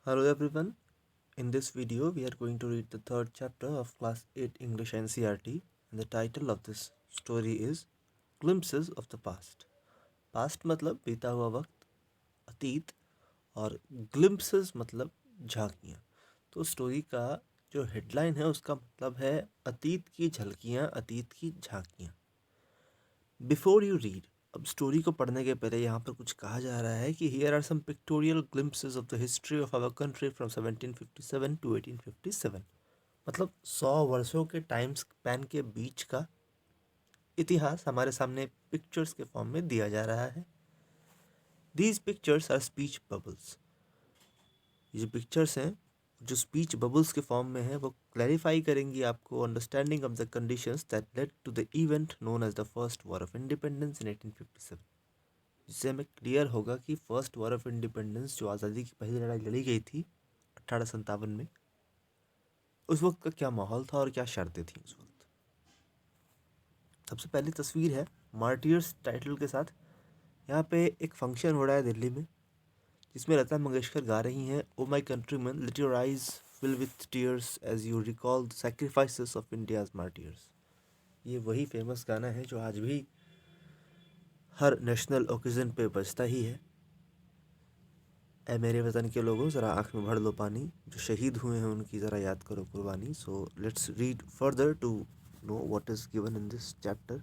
Hello everyone. In this video, we are going to read the third chapter of Class 8 English NCERT, and the title of this story is Glimpses of the Past. Past मतलब बीता हुआ वक्त, अतीत, और glimpses मतलब झांकियाँ. तो story का जो हेडलाइन है उसका मतलब है अतीत की झलकियाँ, अतीत की झांकियाँ. बिफोर यू रीड, अब स्टोरी को पढ़ने के पहले यहाँ पर कुछ कहा जा रहा है कि here are some pictorial glimpses of the history of our country from 1757 to 1857. मतलब 100 वर्षों के टाइम स्पैन के बीच का इतिहास हमारे सामने पिक्चर्स के फॉर्म में दिया जा रहा है. These pictures are speech bubbles. ये जो पिक्चर्स हैं जो स्पीच बबल्स के फॉर्म में है वो क्लैरिफाई करेंगी आपको understanding of the conditions that led to the event known as the first war of independence in 1857. जिससे हमें क्लियर होगा कि फर्स्ट वॉर ऑफ इंडिपेंडेंस जो आज़ादी की पहली लड़ाई लड़ी गई थी 1857 में, उस वक्त का क्या माहौल था और क्या शर्तें थी उस वक्त. सबसे पहली तस्वीर है मार्टियर्स टाइटल के साथ. यहाँ पे एक फंक्शन हो रहा है दिल्ली में जिसमें लता मंगेशकर गा रही हैं oh my countrymen let your eyes fill with tears as you recall the sacrifices of India's martyrs. ये वही फेमस गाना है जो आज भी हर नेशनल ओकेजन पे बजता ही है. ऐ मेरे वतन के लोगों ज़रा आँख में भर लो पानी, जो शहीद हुए हैं उनकी ज़रा याद करो कुर्बानी. So let's read further to know what is given in this chapter.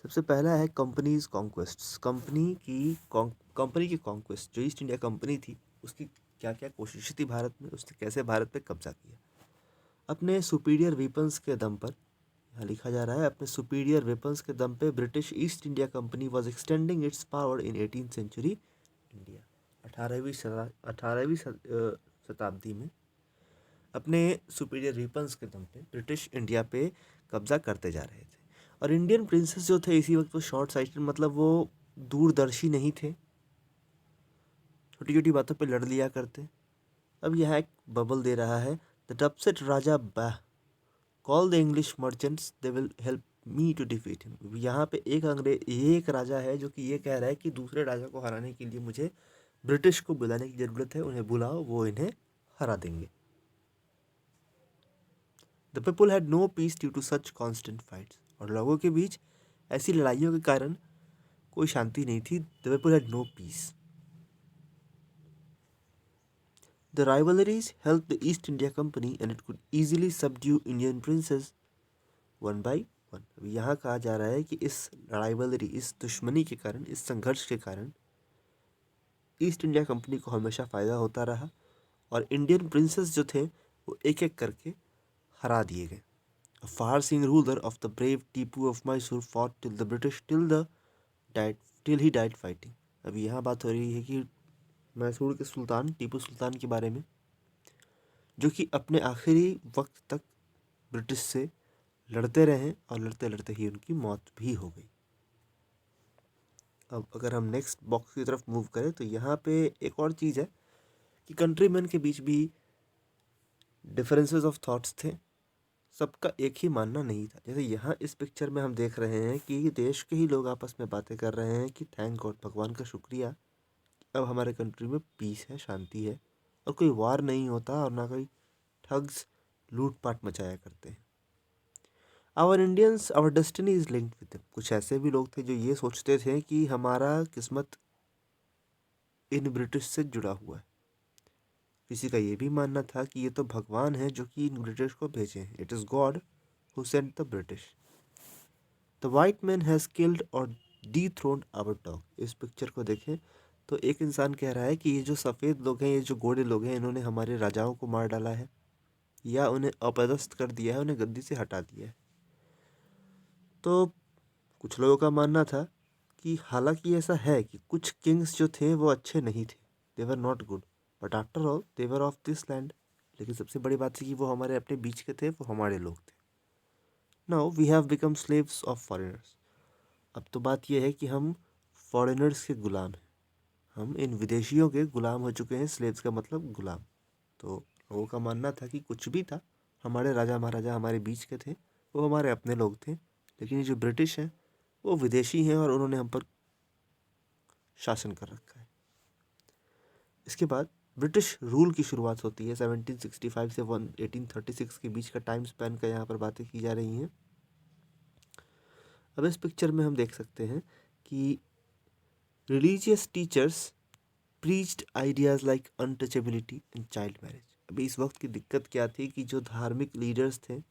सबसे पहला है कंपनीज कॉन्क्वेस्ट्स. कंपनी की कॉन्क्वेस्ट, जो ईस्ट इंडिया कंपनी थी उसकी क्या क्या कोशिशें थी भारत में, उसने कैसे भारत पे कब्जा किया. अपने सुपीरियर वेपन्स के दम पर, यहाँ लिखा जा रहा है, अपने सुपीरियर वेपन्स के दम पे British East India Company was extending its power in 18th century India. 18वीं शताब्दी में अपने सुपीरियर वेपन्स के दम पे ब्रिटिश इंडिया पे कब्जा करते जा रहे थे. और इंडियन प्रिंसेस जो थे इसी वक्त वो शॉर्ट साइटेड, मतलब वो दूरदर्शी नहीं थे, छोटी छोटी बातों पे लड़ लिया करते. अब यह एक बबल दे रहा है. द टपसेट राजा बाह call the English merchants they will help me to defeat him. यहाँ पे एक राजा है जो कि ये कह रहा है कि दूसरे राजा को हराने के लिए मुझे ब्रिटिश को बुलाने की ज़रूरत है, उन्हें बुलाओ, वो इन्हें हरा देंगे. The people had no peace due to such constant fights. और लोगों के बीच ऐसी लड़ाइयों के कारण कोई शांति नहीं थी. The people had no peace. The rivalries help the East India Company and it could easily subdue Indian princes one by one. यहाँ कहा जा रहा है कि इस राइवलरी, इस दुश्मनी के कारण, इस संघर्ष के कारण ईस्ट इंडिया कंपनी को हमेशा फ़ायदा होता रहा और इंडियन प्रिंसेस जो थे वो एक एक करके हरा दिए गए. A far-seeing ruler of the brave Tipu of Mysore fought till the British till he died fighting. अभी यहाँ बात हो रही है कि मैसूर के सुल्तान टीपू सुल्तान के बारे में, जो कि अपने आखिरी वक्त तक ब्रिटिश से लड़ते रहे और लड़ते लड़ते ही उनकी मौत भी हो गई. अब अगर हम नेक्स्ट बॉक्स की तरफ मूव करें तो यहाँ पे एक और चीज़ है कि कंट्रीमैन के बीच भी डिफरेंसेस ऑफ थॉट्स थे. सबका एक ही मानना नहीं था. जैसे यहाँ इस पिक्चर में हम देख रहे हैं कि देश के ही लोग आपस में बातें कर रहे हैं कि थैंक गॉड, भगवान का शुक्रिया, अब हमारे कंट्री में पीस है, शांति है और कोई वार नहीं होता और ना कोई ठग्स लूटपाट मचाया करते हैं. Our Indians our destiny is linked with them. कुछ ऐसे भी लोग थे जो ये सोचते थे कि हमारा किस्मत इन ब्रिटिश से जुड़ा हुआ है. किसी का ये भी मानना था कि ये तो भगवान है जो कि इन ब्रिटिश को भेजे हैं. It is God who sent the British. The white man has killed और डीथ्रोन्ड आवर डॉग. इस पिक्चर को देखें तो एक इंसान कह रहा है कि ये जो सफ़ेद लोग हैं, ये जो गोरे लोग हैं, इन्होंने हमारे राजाओं को मार डाला है या उन्हें अपदस्थ कर दिया है, उन्हें गद्दी से हटा दिया है. तो कुछ लोगों का मानना था कि हालांकि ऐसा है कि कुछ किंग्स जो थे वो अच्छे नहीं थे, they were not good, but after all they were of this land. लेकिन सबसे बड़ी बात थी कि वो हमारे अपने बीच के थे, वो हमारे लोग थे. Now we have become slaves of foreigners. अब तो बात यह है कि हम फॉरेनर्स के गुलाम हैं, हम इन विदेशियों के गुलाम हो चुके हैं. स्लेव्स का मतलब गुलाम. तो लोगों का मानना था कि कुछ भी था, हमारे राजा महाराजा हमारे बीच के थे, वो हमारे अपने लोग थे. लेकिन ये जो ब्रिटिश हैं वो विदेशी हैं और उन्होंने हम पर शासन कर रखा है. इसके बाद ब्रिटिश रूल की शुरुआत होती है 1765 से 1836 के बीच का टाइम स्पैन का यहाँ पर बातें की जा रही हैं। अब इस पिक्चर में हम देख सकते हैं कि religious teachers preached ideas like untouchability and child marriage. अभी इस वक्त की दिक्कत क्या थी कि जो धार्मिक लीडर्स थे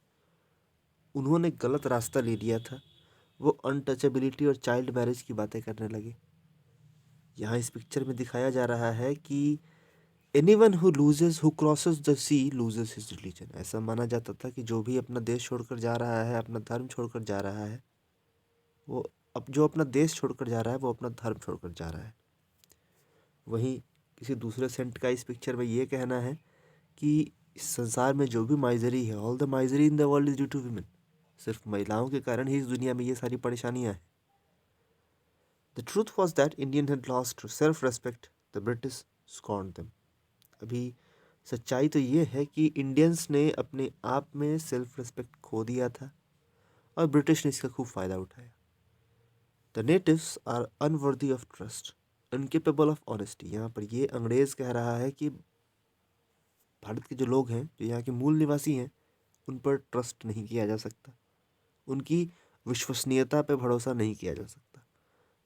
उन्होंने गलत रास्ता ले लिया था, वो अनटचेबिलिटी और चाइल्ड मैरिज की बातें करने लगे। यहाँ इस पिक्चर में दिखाया जा रहा है कि anyone who loses who crosses the sea loses his religion. ऐसा माना जाता था कि जो भी अपना देश छोड़कर जा रहा है, अपना धर्म छोड़कर जा रहा है, वो अब जो अपना देश छोड़कर जा रहा है वो अपना धर्म छोड़कर जा रहा है। वहीं किसी दूसरे सेंट का इस पिक्चर में ये कहना है कि इस संसार में जो भी माइजरी है, all the misery in the world is due to women. सिर्फ महिलाओं के कारण ही इस दुनिया में ये सारी परेशानियां हैं। The truth was that Indian had lost self respect, the British scorn them. अभी सच्चाई तो ये है कि इंडियंस ने अपने आप में सेल्फ रेस्पेक्ट खो दिया था और ब्रिटिश ने इसका खूब फ़ायदा उठाया। The natives are unworthy of trust, incapable of honesty. यहाँ पर ये अंग्रेज़ कह रहा है कि भारत के जो लोग हैं, जो यहाँ के मूल निवासी हैं, उन पर ट्रस्ट नहीं किया जा सकता, उनकी विश्वसनीयता पे भरोसा नहीं किया जा सकता।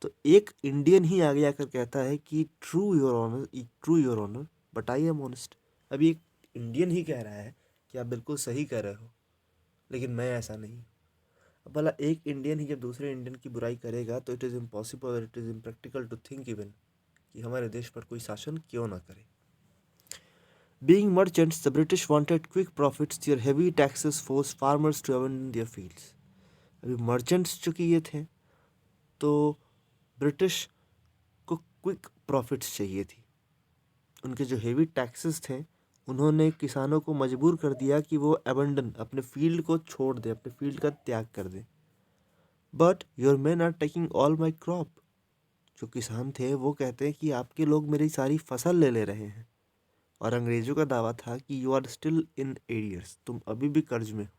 तो एक इंडियन ही आगे आकर कहता है कि true your honour but I am honest. अभी एक इंडियन ही कह रहा है कि आप बिल्कुल सही कह रहे हो, लेकिन मैं ऐसा नहीं। अब भला एक इंडियन ही जब दूसरे इंडियन की बुराई करेगा तो it is impossible, it is impractical to think even कि हमारे देश पर कोई शासन क्यों ना करे। Being merchants, the British wanted quick profits. Their heavy taxes forced farmers to abandon their fields. अभी मर्चेंट्स चूँकि ये थे तो ब्रिटिश को क्विक प्रॉफिट्स चाहिए थी। उनके जो हेवी टैक्सेस थे उन्होंने किसानों को मजबूर कर दिया कि वो अबंडन, अपने फील्ड को छोड़ दें, अपने फील्ड का त्याग कर दें। But your man are taking all my crop. जो किसान थे वो कहते हैं कि आपके लोग मेरी सारी फसल ले ले रहे हैं। और अंग्रेज़ों का दावा था कि you are still in arrears, तुम अभी भी कर्ज में हो।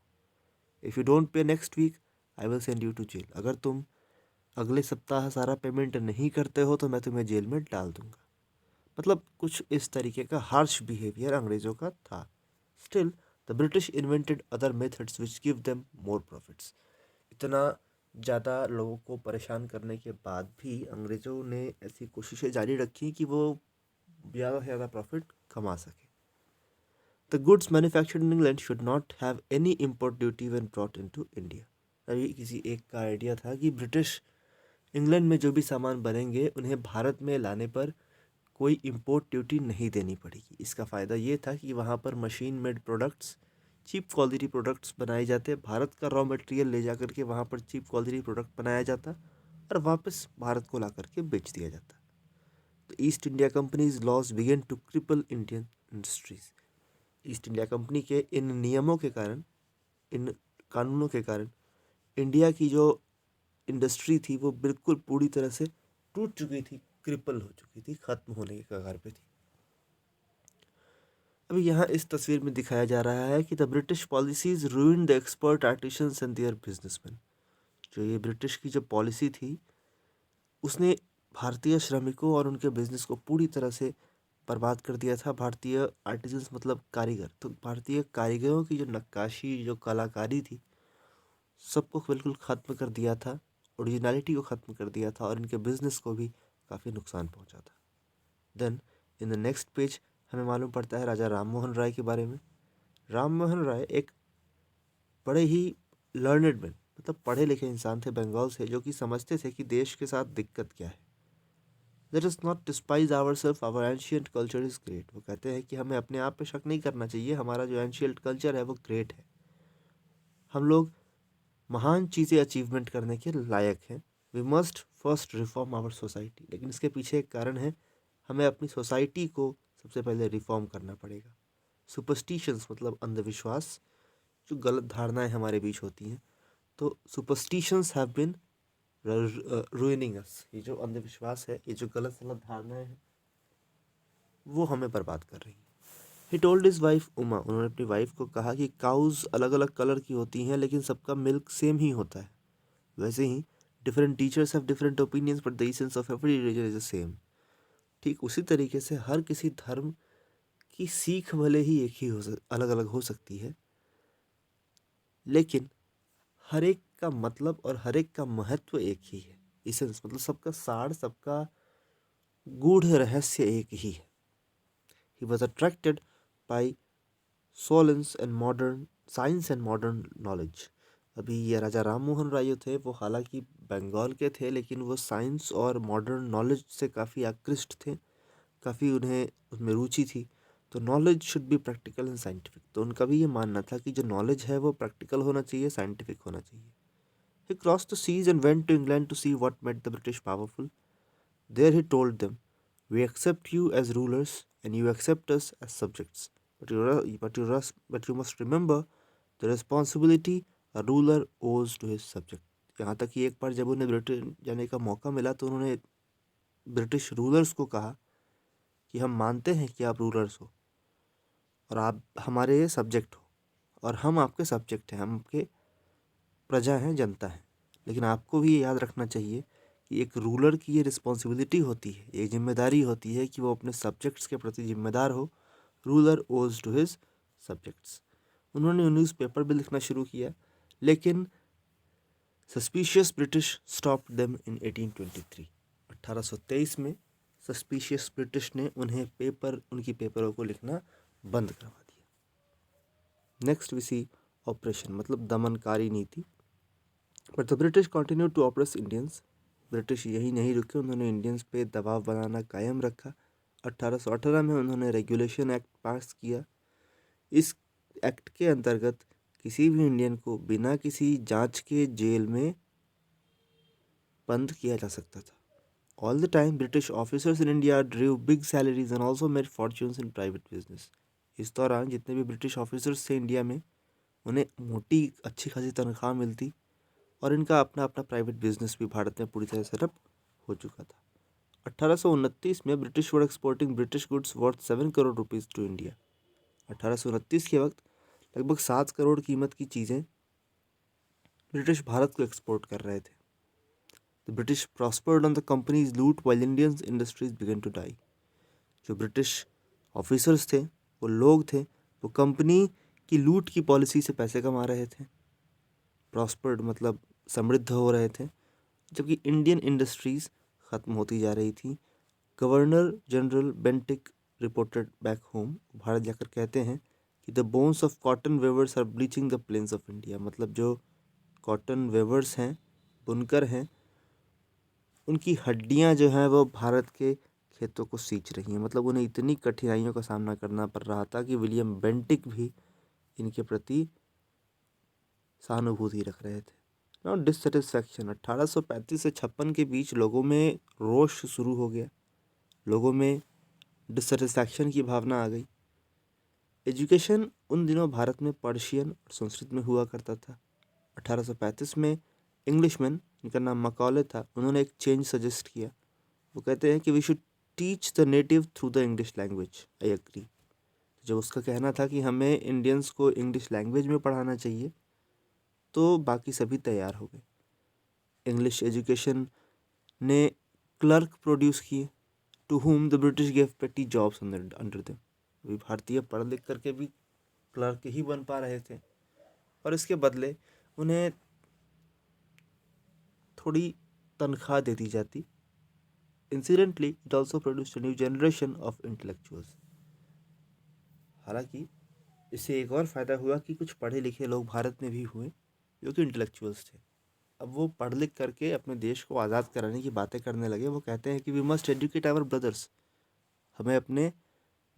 If you don't pay next week I will send you to jail. अगर तुम अगले सप्ताह सारा पेमेंट नहीं करते हो तो मैं तुम्हें जेल में डाल दूंगा। मतलब कुछ इस तरीके का हार्श बिहेवियर अंग्रेज़ों का था। Still the British invented other methods which give them more profits. इतना ज़्यादा लोगों को परेशान करने के बाद भी अंग्रेज़ों ने ऐसी कोशिशें जारी रखी कि वो ज़्यादा से ज़्यादा प्रॉफिट कमा सके। The goods manufactured in England should not have any import duty when brought into India. अभी किसी एक का आइडिया था कि ब्रिटिश इंग्लैंड में जो भी सामान बनेंगे उन्हें भारत में लाने पर कोई इम्पोर्ट ड्यूटी नहीं देनी पड़ेगी। इसका फ़ायदा ये था कि वहाँ पर machine made products, cheap quality products बनाए जाते, भारत का रॉ मटेरियल ले जा कर के वहाँ पर चीप क्वालिटी प्रोडक्ट बनाया जाता और वापस भारत को ला करके बेच दिया जाता। तो East India companies laws begin to cripple Indian industries. East India company के इन नियमों के कारण, इन कानूनों के कारण इंडिया की जो इंडस्ट्री थी वो बिल्कुल पूरी तरह से टूट चुकी थी, क्रिपल हो चुकी थी, ख़त्म होने के कगार पे थी। अभी यहाँ इस तस्वीर में दिखाया जा रहा है कि the British policies ruined the expert artisans and their businessmen. जो ये ब्रिटिश की जो पॉलिसी थी उसने भारतीय श्रमिकों और उनके बिजनेस को पूरी तरह से बर्बाद कर दिया था। भारतीय आर्टिजन्स मतलब कारीगर, तो भारतीय कारीगरों की जो नक्काशी, जो कलाकारी थी, सबको बिल्कुल ख़त्म कर दिया था, ओरिजिनलिटी को ख़त्म कर दिया था और इनके बिजनेस को भी काफ़ी नुकसान पहुंचा था। Then in the next page हमें मालूम पड़ता है राजा राम मोहन राय के बारे में। राम मोहन राय एक बड़े ही लर्नेड मैन, मतलब पढ़े लिखे इंसान थे, बंगाल से, जो कि समझते थे कि देश के साथ दिक्कत क्या है। Let us not despise ourselves, our ancient culture is great। वो कहते हैं कि हमें अपने आप पे शक नहीं करना चाहिए, हमारा जो एंशियंट कल्चर है वो ग्रेट है, हम लोग महान चीज़ें अचीवमेंट करने के लायक हैं। We must first reform our society. लेकिन इसके पीछे एक कारण है, हमें अपनी सोसाइटी को सबसे पहले रिफॉर्म करना पड़ेगा। सुपरस्टिशंस मतलब अंधविश्वास, जो गलत धारणाएं हमारे बीच होती हैं, तो सुपरस्टिशंस हैव बिन रूइनिंग अस। ये जो अंधविश्वास है, ये जो गलत गलत धारणाएं हैं, वो हमें बर्बाद कर रही हैं। He told his wife Uma, उन्होंने अपनी वाइफ को कहा कि काउज अलग अलग कलर की होती हैं लेकिन सबका मिल्क सेम ही होता है। वैसे ही different teachers have different opinions but the essence of every religion is the same. ठीक उसी तरीके से हर किसी धर्म कि सीख भले ही एक ही अलग अलग हो सकती है, लेकिन हर एक का मतलब और हर एक का महत्व एक ही है। इसेंस मतलब सबका सार, सबका गूढ़ रहस्य एक ही है। He was attracted by science and modern knowledge. अभी ये राजा राम मोहन राय थे, वो हालांकि बंगाल के थे, लेकिन वो साइंस और मॉडर्न नॉलेज से काफ़ी आकृष्ट थे, काफ़ी उन्हें उसमें रुचि थी। तो knowledge should be practical and scientific. तो उनका भी ये मानना था कि जो नॉलेज है वो प्रैक्टिकल होना चाहिए, साइंटिफिक होना चाहिए। He crossed the seas and went to England to see what made the British powerful. There he told them, "We accept you as rulers and you accept us as subjects. But you must remember the responsibility a ruler owes to his subject." यहाँ तक कि एक बार जब उन्हें Britain जाने का मौका मिला तो उन्होंने ब्रिटिश रूलर्स को कहा कि हम मानते हैं कि आप रूलर्स हो और आप हमारे सब्जेक्ट हो, और हम आपके सब्जेक्ट हैं, हम आपके प्रजा हैं, जनता है। लेकिन आपको भी ये याद रखना चाहिए कि एक रूलर की ये रिस्पॉन्सिबिलिटी होती है, ये जिम्मेदारी होती है कि वो अपने सब्जेक्ट्स के प्रति जिम्मेदार हो। रूलर ओज टू हिज सब्जेक्ट्स। उन्होंने न्यूज़पेपर भी लिखना शुरू किया, लेकिन suspicious British stopped them in 1823। 1823 में सस्पिशियस ब्रिटिश ने उनकी पेपरों को लिखना बंद करवा दिया। नेक्स्ट वी सी ऑपरेशन मतलब दमनकारी नीति। But the British continue to oppress Indians. British यही नहीं रुके, उन्होंने इंडियंस पे दबाव बनाना कायम रखा। 1818 में उन्होंने रेगुलेशन एक्ट पास किया। इस एक्ट के अंतर्गत किसी भी इंडियन को बिना किसी जांच के जेल में बंद किया जा सकता था। All the time British officers in India ड्रीव big salaries and also made fortunes in private business. इस दौरान जितने भी ब्रिटिश ऑफिसर्स थे इंडिया में, उन्हें मोटी अच्छी खासी तनख्वाह मिलती और इनका अपना अपना प्राइवेट बिजनेस भी भारत में पूरी तरह से सेटअप हो चुका था। 1829 में British were exporting British goods worth 7 crore rupees to India. 1829 के वक्त लगभग 7 करोड़ कीमत की चीज़ें ब्रिटिश भारत को एक्सपोर्ट कर रहे थे। The British prospered on the company's loot while Indian industries began to die. जो ब्रिटिश ऑफिसर्स थे, वो लोग थे, वो कंपनी की लूट की पॉलिसी से पैसे कमा रहे थे। प्रॉस्पर्ड मतलब समृद्ध हो रहे थे, जबकि इंडियन इंडस्ट्रीज़ ख़त्म होती जा रही थी। Governor general Bentinck reported back home, Bharat जाकर कहते हैं कि the bones of cotton weavers are bleaching the plains of India. मतलब जो कॉटन वेवर्स हैं, बुनकर हैं, उनकी हड्डियां जो हैं वो भारत के खेतों को सींच रही हैं। मतलब उन्हें इतनी कठिनाइयों का सामना करना पड़ रहा था कि विलियम बेंटिक भी इनके प्रति सहानुभूति रख रहे थे। Not dissatisfaction. 1835 से 56 के बीच लोगों में रोष शुरू हो गया, लोगों में डिससेटिस्फैक्शन की भावना आ गई। एजुकेशन उन दिनों भारत में पर्शियन और संस्कृत में हुआ करता था। 1835 में इंग्लिशमैन, इनका नाम मकॉले था, उन्होंने एक चेंज सजेस्ट किया। वो कहते हैं कि we should teach the native through the English language. I agree. जब उसका कहना था कि हमें इंडियंस को इंग्लिश लैंग्वेज में पढ़ाना चाहिए, तो बाकी सभी तैयार हो गए। इंग्लिश एजुकेशन ने क्लर्क प्रोड्यूस किए, to whom the British gave petty jobs under them. अभी भारतीय पढ़ लिख करके भी क्लर्क ही बन पा रहे थे, और इसके बदले उन्हें थोड़ी तनख्वाह दे दी जाती। Incidentally it also produced a new generation of intellectuals. हालांकि इससे एक और फ़ायदा हुआ कि कुछ पढ़े लिखे लोग भारत में भी हुए जो कि इंटेलेक्चुअल्स थे। अब वो पढ़ लिख करके अपने देश को आज़ाद कराने की बातें करने लगे। वो कहते हैं कि we must educate our brothers. हमें अपने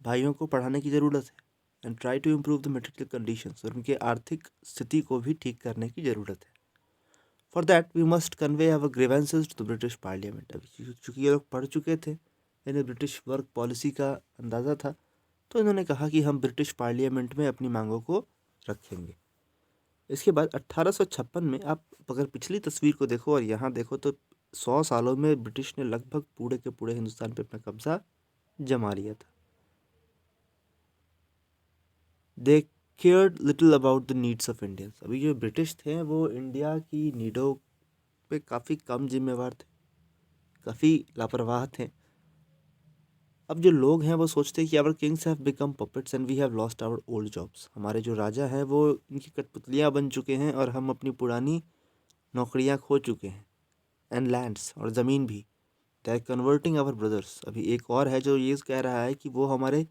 भाइयों को पढ़ाने की ज़रूरत है। And try to improve the material conditions. और उनके आर्थिक स्थिति को भी ठीक करने की ज़रूरत है। For that we must convey our grievances to the British parliament. अभी चूँकि ये लोग पढ़ चुके थे, इन्हें ब्रिटिश वर्क पॉलिसी का अंदाज़ा था, तो इन्होंने कहा कि हम ब्रिटिश पार्लियामेंट में अपनी मांगों को रखेंगे। इसके बाद 1856 में आप अगर पिछली तस्वीर को देखो और यहाँ देखो तो 100 सालों में ब्रिटिश ने लगभग पूरे के पूरे हिंदुस्तान पे अपना कब्जा जमा लिया था। They cared little about the needs of Indians. अभी जो ब्रिटिश थे वो इंडिया की नीडों पे काफ़ी कम जिम्मेवार थे, काफ़ी लापरवाह थे। अब जो लोग हैं वो सोचते हैं कि our kings have become puppets and we have lost our old jobs. हमारे जो राजा हैं वो इनकी कठपुतलियाँ बन चुके हैं और हम अपनी पुरानी नौकरियाँ खो चुके हैं। एंड लैंड्स, और ज़मीन भी। They are converting our brothers. अभी एक और है जो ये कह रहा है कि वो हमारे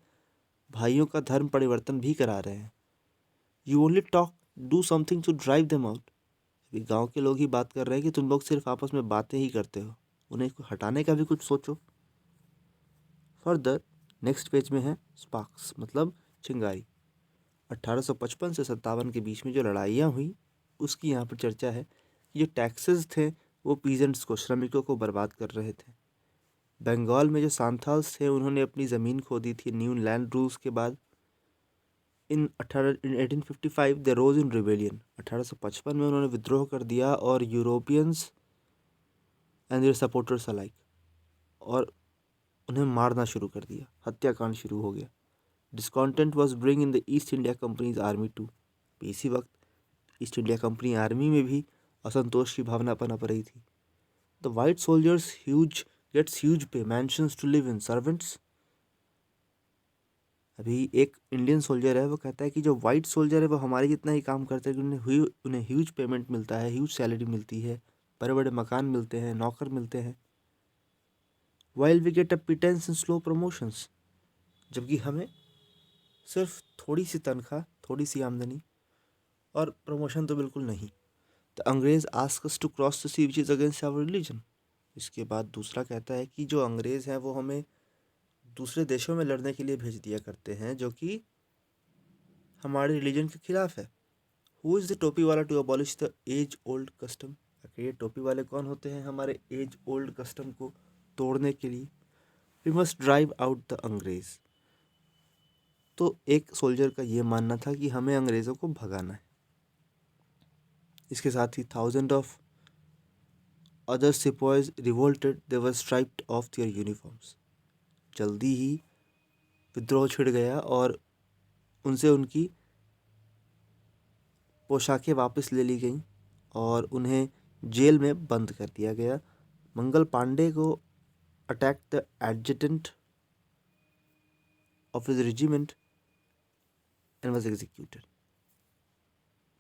भाइयों का धर्म परिवर्तन भी करा रहे हैं। You only talk, do something to drive them out. अभी गांव के लोग ही बात कर रहे हैं कि तुम लोग सिर्फ आपस में बातें ही करते हो, उन्हें हटाने का भी कुछ सोचो। फर्दर नेक्स्ट पेज में है स्पार्क्स, मतलब चिंगारी। 1855 से 57 के बीच में जो लड़ाइयाँ हुई उसकी यहाँ पर चर्चा है कि जो टैक्सेस थे वो पीजेंट्स को, श्रमिकों को बर्बाद कर रहे थे। बंगाल में जो सांथाल्स थे उन्होंने अपनी ज़मीन खो दी थी न्यू लैंड रूल्स के बाद। इन 1855 दे रोज इन रिबेलियन। 1855 में उन्होंने विद्रोह कर दिया और Europeans and their supporters alike, और उन्हें मारना शुरू कर दिया, हत्याकांड शुरू हो गया। Discontent was bring in the East India company's army too. इसी वक्त ईस्ट इंडिया कंपनी आर्मी में भी असंतोष की भावना पनप रही थी। The white soldiers huge gets huge pay, mansions to live in, servants. अभी एक इंडियन सोल्जर है वो कहता है कि जो वाइट सोल्जर है वो हमारे जितना ही काम करते हैं कि उन्हें ह्यूज पेमेंट मिलता है, ह्यूज सैलरी मिलती है, बड़े बड़े मकान मिलते हैं, नौकर मिलते हैं। While we get a pittance in slow promotions, जबकि हमें सिर्फ थोड़ी सी तनख्वाह, थोड़ी सी आमदनी, और प्रमोशन तो बिल्कुल नहीं। The Angrez ask us to cross the sea which is against our religion. इसके बाद दूसरा कहता है कि जो अंग्रेज़ हैं वो हमें दूसरे देशों में लड़ने के लिए भेज दिया करते हैं जो कि हमारे रिलीजन के खिलाफ है। Who is the topi wala to abolish the age old custom. आखिर ये टोपी वाले कौन होते हैं हमारे एज ओल्ड कस्टम को तोड़ने के लिए। We must drive out the Angrez. तो एक सोल्जर का ये मानना था कि हमें अंग्रेज़ों को भगाना है। इसके साथ ही thousand of other sepoys revolted, they were stripped of their uniforms. जल्दी ही विद्रोह छिड़ गया और उनसे उनकी पोशाकें वापस ले ली गईं और उन्हें जेल में बंद कर दिया गया। मंगल पांडे को attack the adjutant of his regiment and was executed.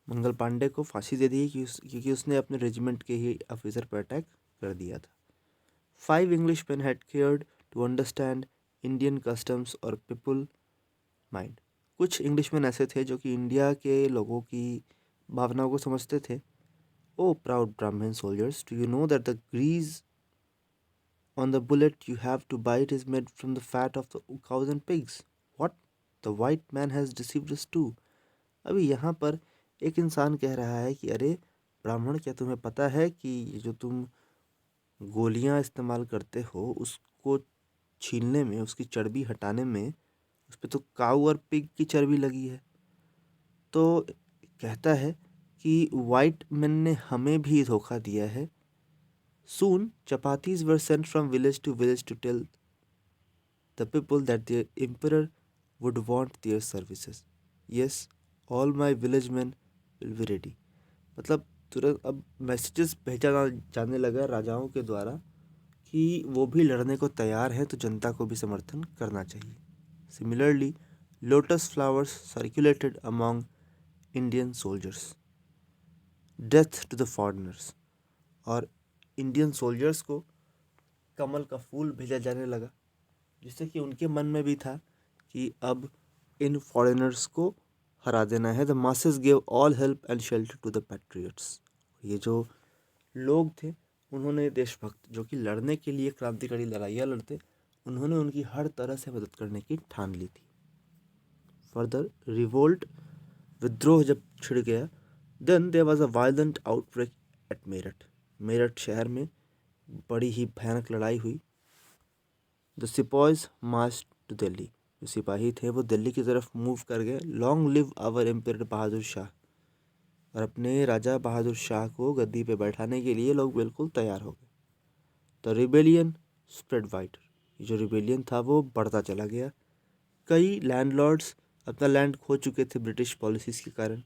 Mangal Pandey को फांसी दे दी क्योंकि उसने अपने रेजिमेंट के ही ऑफिसर पर अटैक कर दिया था। 5 Englishmen had cared to understand Indian customs और पीपल माइंड। कुछ इंग्लिशमैन ऐसे थे जो कि इंडिया के लोगों की भावनाओं को समझते थे। O proud Brahmin soldiers, do you know that the grease on the bullet you have to bite is made from the fat of the cows and pigs. What? The white man has deceived us too. अभी यहाँ पर एक इंसान कह रहा है कि अरे ब्राह्मण, क्या तुम्हें पता है कि ये जो तुम गोलियाँ इस्तेमाल करते हो उसको छीलने में, उसकी चर्बी हटाने में, उस पर तो काऊ और पिग की चर्बी लगी है। तो कहता है कि वाइट मैन ने हमें भी धोखा दिया है। Soon, chapatis were sent from village to tell the people that their emperor would want their services. Yes, all my village men will be ready. मतलब तुरंत अब मैसेजेस भेजा जाने लगा राजाओं के द्वारा कि वो भी लड़ने को तैयार हैं, तो जनता को भी समर्थन करना चाहिए। Similarly, lotus flowers circulated among Indian soldiers. Death to the foreigners. और इंडियन सोल्जर्स को कमल का फूल भेजा जाने लगा, जिससे कि उनके मन में भी था कि अब इन फॉरेनर्स को हरा देना है। The masses give all help and shelter to the patriots. ये जो लोग थे उन्होंने, देशभक्त जो कि लड़ने के लिए क्रांतिकारी लड़ाइयाँ लड़ते, उन्होंने उनकी हर तरह से मदद करने की ठान ली थी। फर्दर रिवोल्ट, विद्रोह जब छिड़ गया, then there was a violent outbreak at Meerut. Meerut शहर में बड़ी ही भयानक लड़ाई हुई। The sepoys march to Delhi. जो सिपाही थे वो दिल्ली की तरफ मूव कर गए। Long live our emperor Bahadur Shah. और अपने राजा बहादुर शाह को गद्दी पे बैठाने के लिए लोग बिल्कुल तैयार हो गए। The rebellion spread wide. ये जो रिबेलियन था वो बढ़ता चला गया। कई लैंडलॉर्ड्स अपना लैंड खो चुके थे ब्रिटिश पॉलिसीज के कारण,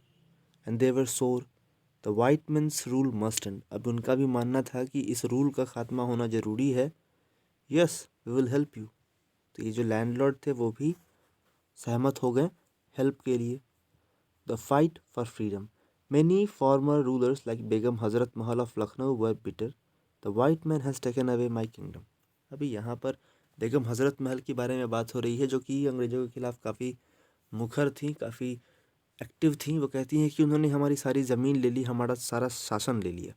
and they were sure the white man's rule must end. अब उनका भी मानना था कि इस रूल का खात्मा होना जरूरी है। Yes, we will help you. तो ये जो लैंडलॉर्ड थे वो भी सहमत हो गए हेल्प के लिए। The fight for freedom, many former rulers like Begum Hazrat Mahal of Lucknow were bitter, the white man has taken away my kingdom. अभी यहाँ पर बेगम हजरत महल के बारे में बात हो रही है, जो कि अंग्रेज़ों के खिलाफ काफ़ी मुखर थी, काफ़ी एक्टिव थी। वो कहती हैं कि उन्होंने हमारी सारी ज़मीन ले ली, हमारा सारा शासन ले लिया।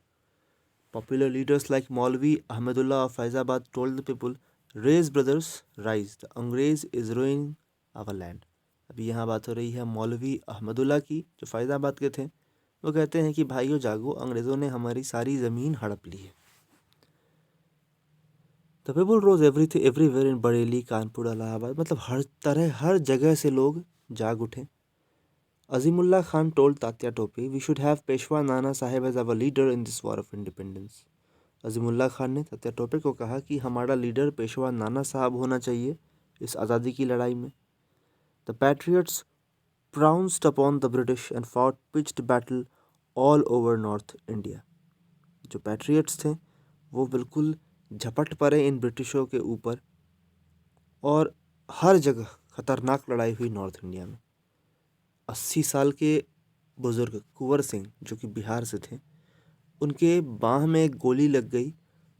Popular leaders like Maulvi Ahmadullah of Faizabad told the people, raise brothers rise, the Angrez is ruining our land. अभी यहाँ बात हो रही है मौलवी अहमदुल्ला की, जो फैज़ाबाद के थे। वो कहते हैं कि भाइयों जागो, अंग्रेज़ों ने हमारी सारी ज़मीन हड़प ली है। The people rose everywhere in Bareilly, Kanpur, Allahabad, मतलब हर तरह हर जगह से लोग जाग उठे। Azimullah Khan told Tatya Tope, we should have Peshwa Nana Sahib as our leader in this war of independence. Azimullah Khan ने तात्या टोपे को कहा कि हमारा लीडर पेशवा नाना साहब होना चाहिए इस आज़ादी की लड़ाई में। The patriots pounced upon the British and fought pitched battle all over north India. जो पैट्रियट्स थे वो बिल्कुल झपट पड़े इन ब्रिटिशों के ऊपर और हर जगह खतरनाक लड़ाई हुई नॉर्थ इंडिया में। 80 साल के बुज़ुर्ग कुंवर सिंह, जो कि बिहार से थे, उनके बाह में एक गोली लग गई,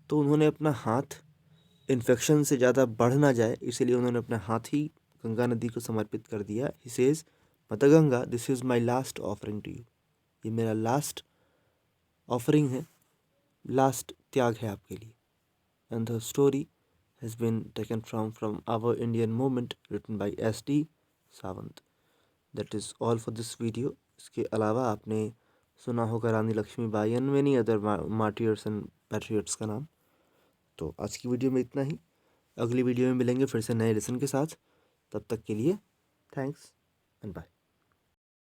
तो उन्होंने अपना हाथ इन्फेक्शन से ज़्यादा बढ़ ना जाए, इसीलिए उन्होंने अपना हाथ ही गंगा नदी को समर्पित कर दिया। He says, mother Ganga, this is my last offering to you. ये मेरा लास्ट ऑफरिंग है, लास्ट त्याग है आपके लिए। And the story has been taken from our Indian movement written by S.D. Sawant. That is all for this video। इसके अलावा आपने सुना होगा Rani Lakshmibai and many other martyrs and patriots का नाम। तो आज की वीडियो में इतना ही। अगली वीडियो में मिलेंगे फिर से नए लेसन के साथ। तब तक के लिए थैंक्स एंड बाय।